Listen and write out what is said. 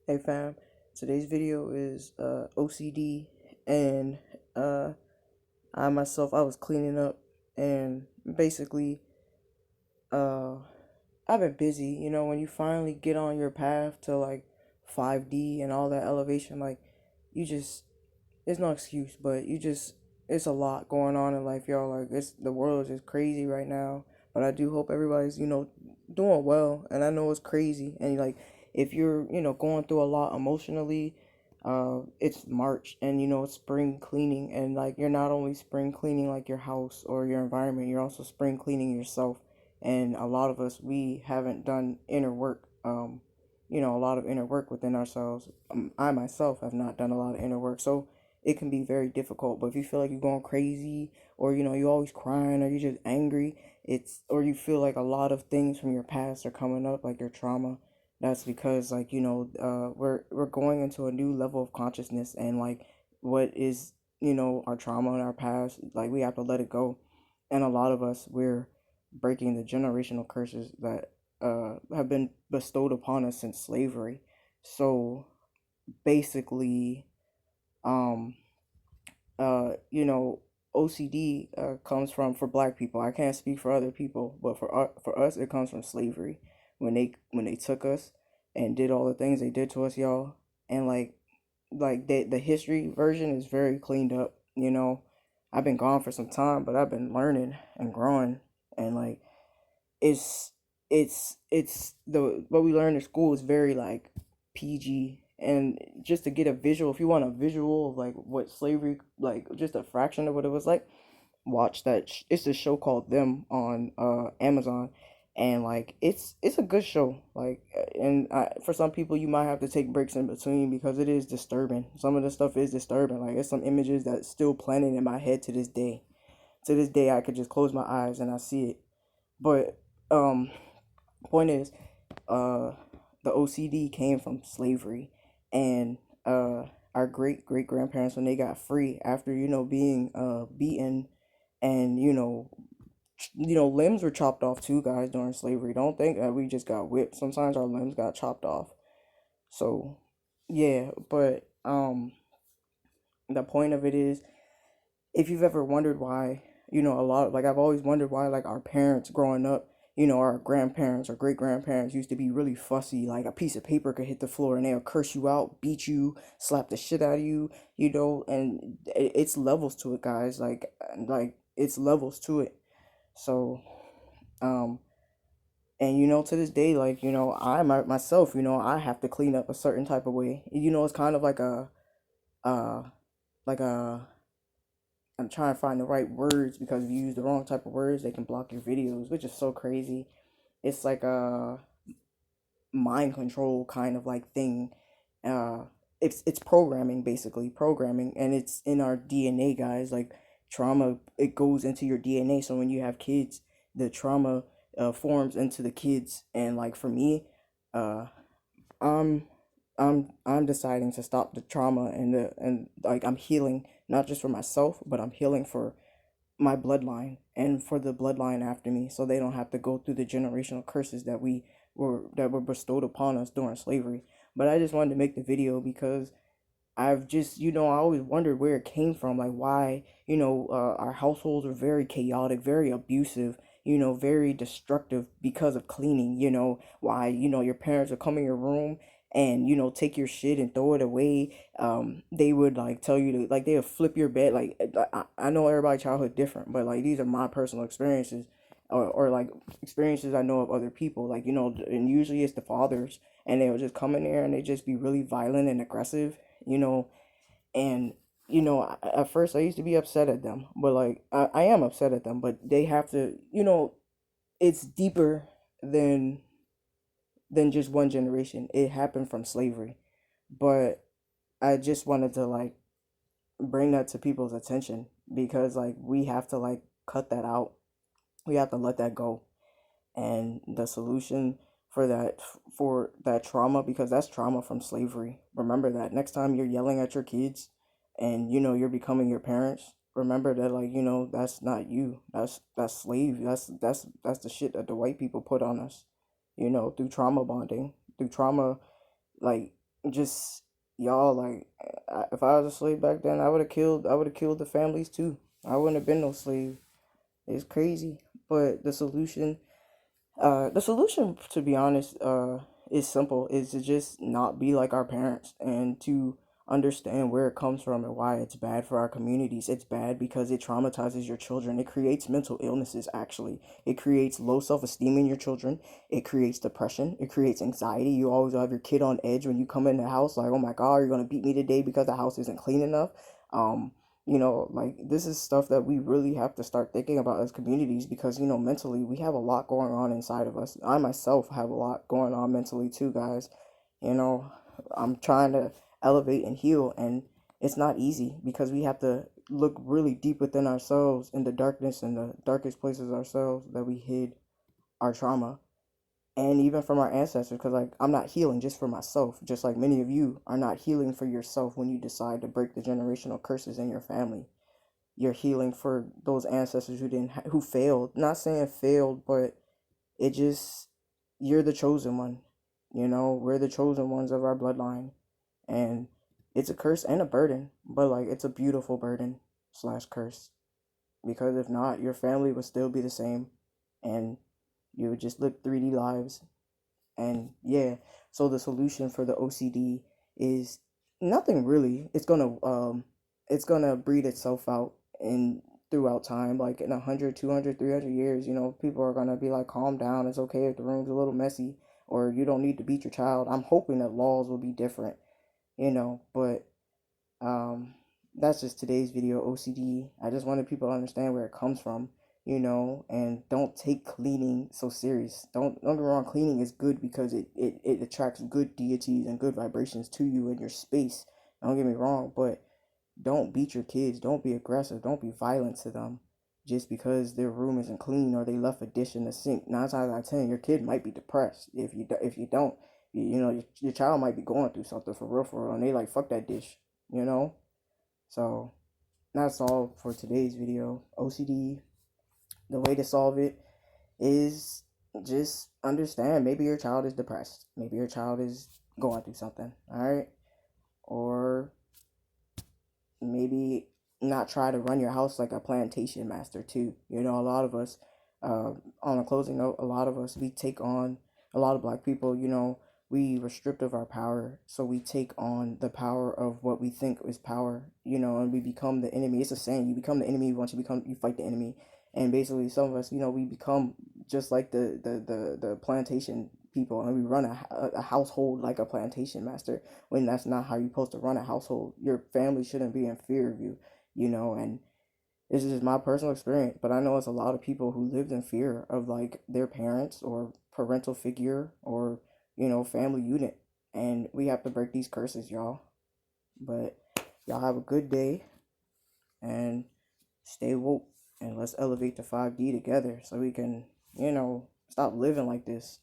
Hey fam, today's video is OCD and uh I was cleaning up and basically uh I've been busy, when you finally get on your path to like 5D and all that elevation, like you just there's no excuse, but it's a lot going on in life, y'all. Like it's the world is just crazy right now. But I do hope everybody's, doing well. And I know it's crazy. And like if you're, going through a lot emotionally, it's March and it's spring cleaning and like you're not only spring cleaning like your house or your environment, you're also spring cleaning yourself. And a lot of us we haven't done inner work. A lot of inner work within ourselves. I myself have not done a lot of inner work. So it can be very difficult. But if you feel like you're going crazy, or you're always crying, or you're just angry, or you feel like a lot of things from your past are coming up, like your trauma. That's because like we're going into a new level of consciousness, and like what is our trauma in our past, like we have to let it go. And a lot of us we're breaking the generational curses that have been bestowed upon us since slavery. So basically, um you know, OCD comes from for black people. I can't speak for other people, but for us, it comes from slavery. When they took us and did all the things they did to us, y'all, and the history version is very cleaned up. I've been gone for some time, but I've been learning and growing, and like it's it's the what we learn in school is very like PG. And just to get a visual, if you want a visual of like what slavery, like just a fraction of what it was like, watch that. It's a show called Them on Amazon, and like it's a good show. Like, and for some people, you might have to take breaks in between because it is disturbing. Some of the stuff is disturbing. Like, it's some images that's still planted in my head to this day. To this day, I could just close my eyes and I see it. But um, point is, uh, the OCD came from slavery, and our great great grandparents, when they got free after being beaten, and limbs were chopped off too, guys, during slavery. Don't think that we just got whipped. Sometimes our limbs got chopped off. So yeah, but the point of it is, if you've ever wondered why, a lot, like I've always wondered why, like our parents growing up, our grandparents or great grandparents used to be really fussy. Like a piece of paper could hit the floor and they'll curse you out, beat you, slap the shit out of you, and it's levels to it, guys. Like it's levels to it. So, um, and to this day, like, myself, I have to clean up a certain type of way. It's kind of uh, like a I'm trying to find the right words, because if you use the wrong type of words, they can block your videos, which is so crazy. It's like a mind control kind of like thing. Uh, it's programming, basically programming, and it's in our DNA, guys. Like trauma, it goes into your DNA. So when you have kids, the trauma forms into the kids, and like for me, uh, I'm I'm deciding to stop the trauma, and like I'm healing not just for myself, but I'm healing for my bloodline and for the bloodline after me, so they don't have to go through the generational curses that were bestowed upon us during slavery. But I just wanted to make the video because I've just, I always wondered where it came from, like why, our households are very chaotic, very abusive, very destructive because of cleaning. Why, your parents would come in your room and, take your shit and throw it away. They would like tell you to, like, they would flip your bed. Like, I know everybody's childhood different, but like these are my personal experiences, or like experiences I know of other people. Like, and usually it's the fathers, and they would just come in there and they just be really violent and aggressive, you know, and at first I used to be upset at them, but like I am upset at them, but they have to, it's deeper than just one generation. It happened from slavery, but I just wanted to like bring that to people's attention, because like we have to like cut that out. We have to let that go. And the solution for that trauma, because that's trauma from slavery, remember that next time you're yelling at your kids and you're becoming your parents, remember that, like, that's not you, that's slave, that's the shit that the white people put on us, through trauma bonding, through trauma, like, just y'all, like, if I was a slave back then, I would have killed the families too. I wouldn't have been no slave. It's crazy. But the solution, to be honest, is simple. Is to just not be like our parents and to understand where it comes from and why it's bad for our communities. It's bad because it traumatizes your children. It creates mental illnesses, actually. It creates low self-esteem in your children. It creates depression. It creates anxiety. You always have your kid on edge when you come in the house, like, oh my God, you're gonna beat me today because the house isn't clean enough. Um, like, this is stuff that we really have to start thinking about as communities because, mentally we have a lot going on inside of us. I myself have a lot going on mentally too, guys. You know, I'm trying to elevate and heal, and it's not easy because we have to look really deep within ourselves in the darkness and the darkest places ourselves that we hid our trauma, and even from our ancestors, because, like, I'm not healing just for myself, just like many of you are not healing for yourself when you decide to break the generational curses in your family. You're healing for those ancestors who failed. Not saying failed, but it just, you're the chosen one. We're the chosen ones of our bloodline, and it's a curse and a burden, but, like, it's a beautiful burden slash curse, because if not, your family would still be the same, and you would just live 3D lives. And yeah, so the solution for the OCD is nothing really. It's gonna breed itself out in throughout time, like in 100, 200, 300 years. People are gonna be like, calm down, it's okay if the room's a little messy, or you don't need to beat your child. I'm hoping that laws will be different, but um, that's just today's video, OCD. I just wanted people to understand where it comes from, and don't take cleaning so serious. Don't get me wrong, cleaning is good because it attracts good deities and good vibrations to you in your space. Don't get me wrong, but don't beat your kids. Don't be aggressive. Don't be violent to them just because their room isn't clean or they left a dish in the sink. 9 times out of 10, your kid might be depressed if you don't. Your child might be going through something for real, and they like, fuck that dish, you know. So that's all for today's video. OCD, the way to solve it is just understand. Maybe your child is depressed. Maybe your child is going through something. All right, or maybe not try to run your house like a plantation master too. A lot of us, on a closing note, a lot of us, we take on, a lot of black people, we restrict of our power, so we take on the power of what we think is power, and we become the enemy. It's a saying, you become the enemy once you fight the enemy. And basically some of us, we become just like the plantation people, and we run a household like a plantation master, when that's not how you're supposed to run a household. Your family shouldn't be in fear of you, and this is just my personal experience, but I know it's a lot of people who lived in fear of, like, their parents or parental figure or, family unit. And we have to break these curses, y'all. But y'all have a good day and stay woke, and let's elevate to 5D together so we can, stop living like this.